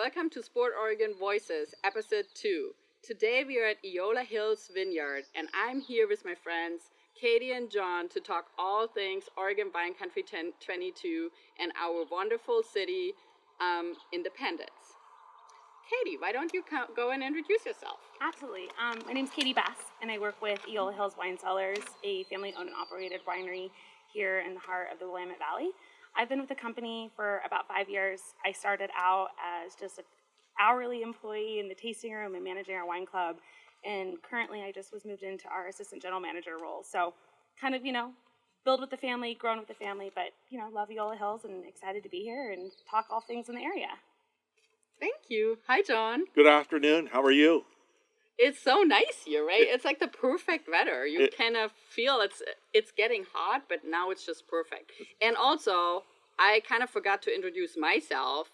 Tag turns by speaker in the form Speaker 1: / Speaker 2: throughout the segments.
Speaker 1: Welcome to Sport Oregon Voices, Episode 2. Today we are at Eola Hills Vineyard, and I'm here with my friends Katie and John to talk all things Oregon Wine Country 22 and our wonderful city, Independence. Katie, why don't you go and introduce yourself?
Speaker 2: Absolutely. My name's Katie Bass, and I work with Eola Hills Wine Cellars, a family-owned and operated winery here in the heart of the Willamette Valley. I've been with the company for about 5 years. I started out as just an hourly employee in the tasting room and managing our wine club, and currently I just was moved into our assistant general manager role. So kind of, build with the family, grown with the family, but, love Eola Hills and excited to be here and talk all things in the area.
Speaker 1: Thank you. Hi, John.
Speaker 3: Good afternoon. How are you?
Speaker 1: It's so nice here, right? It's like the perfect weather. You kind of feel it's getting hot, but now it's just perfect. And also, I kind of forgot to introduce myself.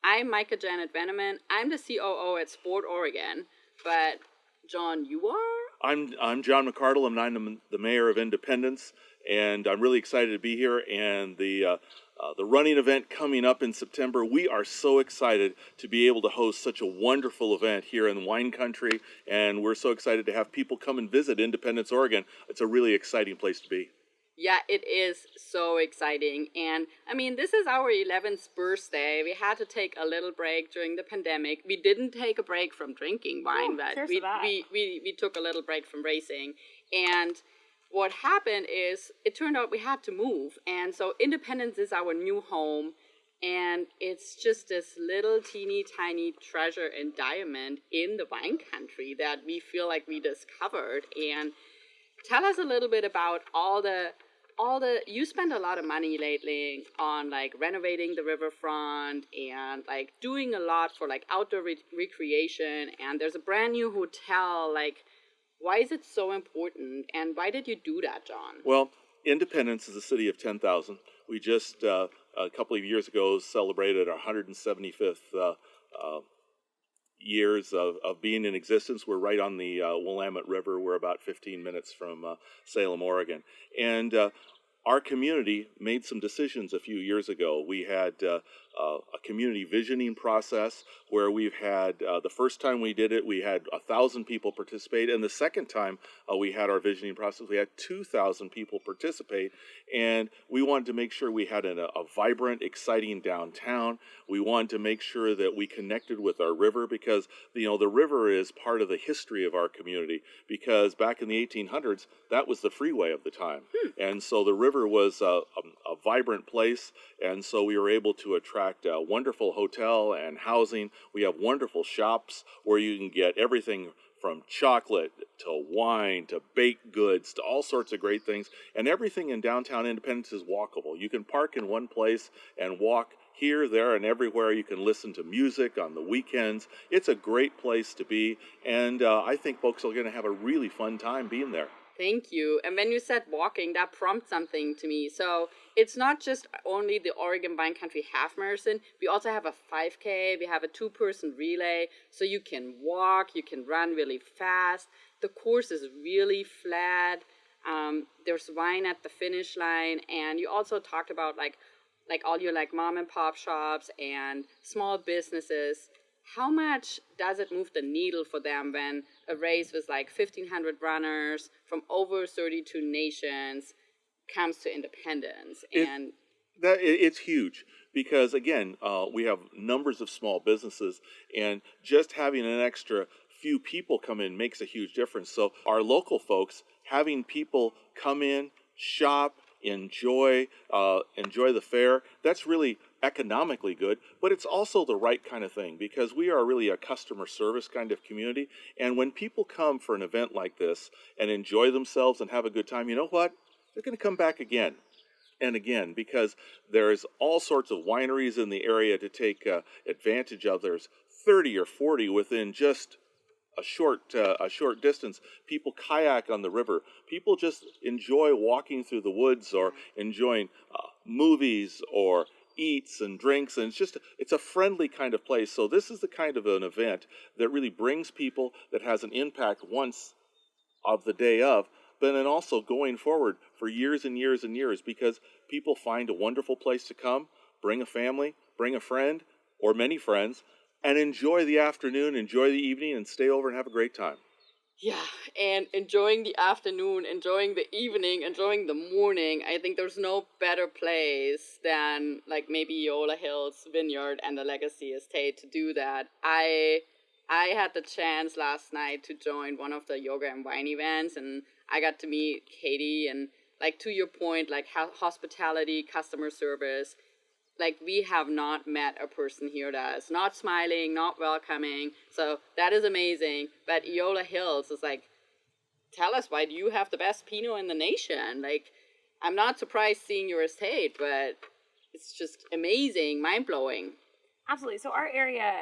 Speaker 1: I'm Maika Janat-Vennemann. I'm the COO at Sport Oregon. But John, you are?
Speaker 3: I'm John McArdle, and I'm the mayor of Independence, and I'm really excited to be here. And the running event coming up in September, we are so excited to be able to host such a wonderful event here in wine country, and we're so excited to have people come and visit Independence, Oregon. It's a really exciting place to be.
Speaker 1: Yeah, it is so exciting. And this is our 11th birthday. We had to take a little break during the pandemic. We didn't take a break from drinking wine, but we took a little break from racing. And what happened is it turned out we had to move. And so Independence is our new home. And it's just this little teeny tiny treasure and diamond in the wine country that we feel like we discovered. And tell us a little bit about all the you spent a lot of money lately on renovating the riverfront and doing a lot for outdoor recreation, and there's a brand new hotel. Why is it so important, and why did you do that, John?
Speaker 3: Well, Independence is a city of 10,000. We just a couple of years ago celebrated our 175th years of being in existence. We're right on the Willamette River. We're about 15 minutes from Salem, Oregon. And our community made some decisions a few years ago. We had a community visioning process where we've had, the first time we did it, we had 1,000 people participate. And the second time we had our visioning process, we had 2,000 people participate. And we wanted to make sure we had a vibrant, exciting downtown. We wanted to make sure that we connected with our river because, the river is part of the history of our community, because back in the 1800s, that was the freeway of the time. And so the river was a vibrant place, and so we were able to attract a wonderful hotel and housing. We have wonderful shops where you can get everything from chocolate to wine to baked goods to all sorts of great things. And everything in downtown Independence is walkable. You can park in one place and walk here, there, and everywhere. You can listen to music on the weekends. It's a great place to be, and I think folks are going to have a really fun time being there.
Speaker 1: Thank you. And when you said walking, that prompted something to me. So it's not just only the Oregon Wine Country Half Marathon. We also have a 5K. We have a 2-person relay. So you can walk, you can run really fast. The course is really flat. There's wine at the finish line. And you also talked about all your mom and pop shops and small businesses. How much does it move the needle for them when a race with 1,500 runners from over 32 nations comes to Independence?
Speaker 3: It's huge because, again, we have numbers of small businesses, and just having an extra few people come in makes a huge difference. So our local folks, having people come in, shop, enjoy the fair, that's really economically good, but it's also the right kind of thing because we are really a customer service kind of community. And when people come for an event like this and enjoy themselves and have a good time, you know what? They're going to come back again and again because there's all sorts of wineries in the area to take advantage of. There's 30 or 40 within just a short distance. People kayak on the river. People just enjoy walking through the woods or enjoying movies or eats and drinks, and it's a friendly kind of place. So this is the kind of an event that really brings people, that has an impact once of the day of, but then also going forward for years and years and years, because people find a wonderful place to come, bring a family, bring a friend or many friends, and enjoy the afternoon, enjoy the evening, and stay over and have a great time.
Speaker 1: Yeah, and enjoying the afternoon, enjoying the evening, enjoying the morning. I think there's no better place than like maybe Eola Hills Vineyard and the Legacy Estate to do that. I had the chance last night to join one of the yoga and wine events, and I got to meet Katie. And like to your point, like hospitality, customer service, like we have not met a person here that is not smiling, not welcoming. So that is amazing. But Eola Hills is like, tell us, why do you have the best Pinot in the nation? Like, I'm not surprised seeing your estate, but it's just amazing, mind blowing.
Speaker 2: Absolutely. So our area,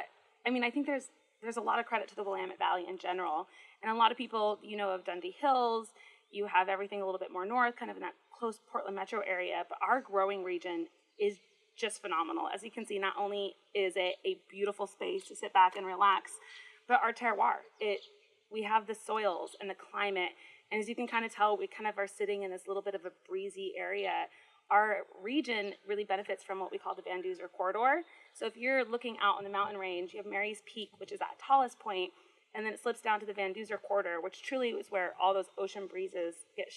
Speaker 2: I mean, I think there's a lot of credit to the Willamette Valley in general, and a lot of people, of Dundee Hills. You have everything a little bit more north, kind of in that close Portland metro area. But our growing region is just phenomenal. As you can see, not only is it a beautiful space to sit back and relax, but our terroir, we have the soils and the climate, and as you can kind of tell, we kind of are sitting in this little bit of a breezy area. Our region really benefits from what we call the Van Duzer corridor. So if you're looking out on the mountain range, you have Mary's Peak, which is that tallest point, and then it slips down to the Van Duzer corridor, which truly is where all those ocean breezes get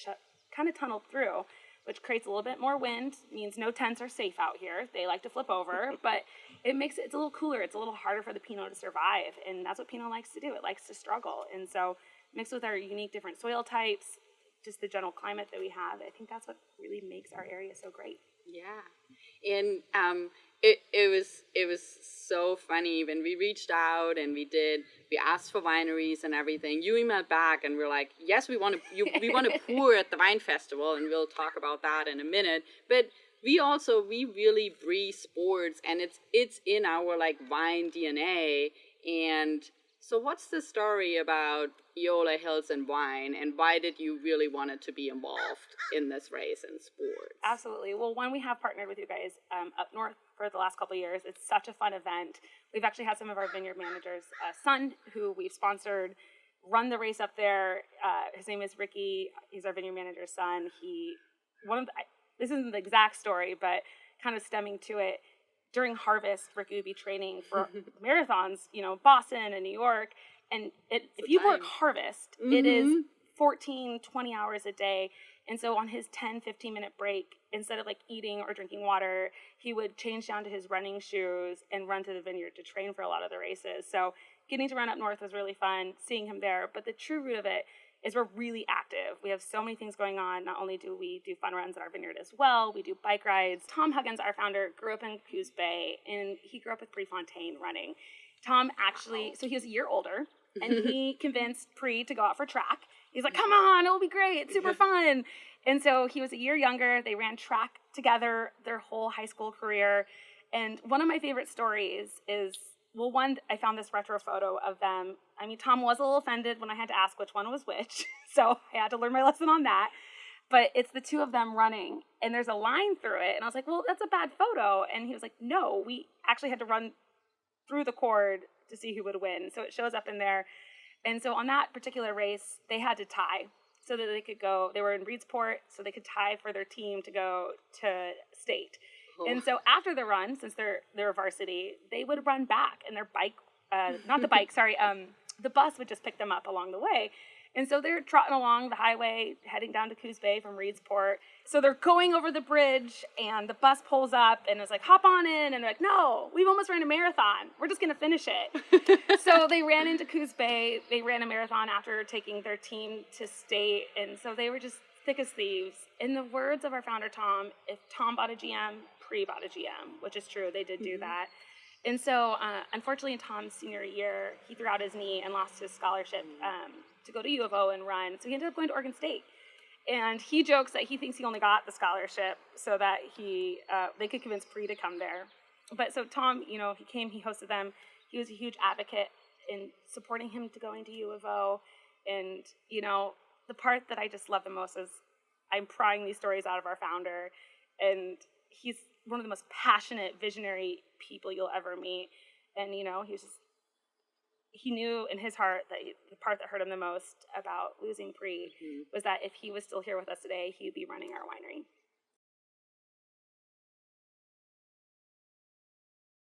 Speaker 2: kind of tunneled through, which creates a little bit more wind, means no tents are safe out here. They like to flip over, but it's a little cooler. It's a little harder for the Pinot to survive, and that's what Pinot likes to do. It likes to struggle. And so mixed with our unique different soil types, just the general climate that we have, I think that's what really makes our area so great.
Speaker 1: Yeah. And it was so funny when we reached out and we asked for wineries and everything. You emailed back and we're like, yes, we want to pour at the wine festival, and we'll talk about that in a minute. But we really breathe sports, and it's in our like wine DNA. And so what's the story about Eola Hills and wine, and why did you really want it to be involved in this race in sports?
Speaker 2: Absolutely. Well, one, we have partnered with you guys up north for the last couple of years. It's such a fun event. We've actually had some of our vineyard managers' son, who we've sponsored, run the race up there. His name is Ricky. He's our vineyard manager's son. This isn't the exact story, but kind of stemming to it. During harvest, Ricky would be training for marathons, Boston and New York. And if you work harvest, it is 14, 20 hours a day. And so on his 10, 15-minute break, instead of like eating or drinking water, he would change down to his running shoes and run to the vineyard to train for a lot of the races. So getting to run up north was really fun, seeing him there. But the true root of it is we're really active. We have so many things going on. Not only do we do fun runs at our vineyard as well, we do bike rides. Tom Huggins, our founder, grew up in Coos Bay, and he grew up with Prefontaine running. Tom actually, so he was a year older, and he convinced Pre to go out for track. He's like, come on, it'll be great. It's super fun. And so he was a year younger. They ran track together their whole high school career. And one of my favorite stories is, well, one, I found this retro photo of them. I mean, Tom was a little offended when I had to ask which one was which. So I had to learn my lesson on that. But it's the two of them running, and there's a line through it. And I was like, well, that's a bad photo. And he was like, no, we actually had to run through the cord to see who would win. So it shows up in there. And so on that particular race, they had to tie so that they could go. They were in Reedsport, so they could tie for their team to go to state. Oh. And so after the run, since they're varsity, they would run back, and their bike, the bus would just pick them up along the way. And so they're trotting along the highway, heading down to Coos Bay from Reedsport. So they're going over the bridge, and the bus pulls up, and it's like, hop on in. And they're like, no, we've almost ran a marathon. We're just going to finish it. So they ran into Coos Bay. They ran a marathon after taking their team to state. And so they were just thick as thieves. In the words of our founder, Tom, if Tom bought a GM, Pre bought a GM, which is true. They did do that. And so, unfortunately, in Tom's senior year, he threw out his knee and lost his scholarship to go to U of O and run. So he ended up going to Oregon State. And he jokes that he thinks he only got the scholarship so that they could convince Pre to come there. But so Tom, he came, he hosted them. He was a huge advocate in supporting him to going to U of O. And, the part that I just love the most is I'm prying these stories out of our founder. And he's one of the most passionate, visionary people you'll ever meet. And, he knew in his heart that the part that hurt him the most about losing Pre was that if he was still here with us today, he'd be running our winery.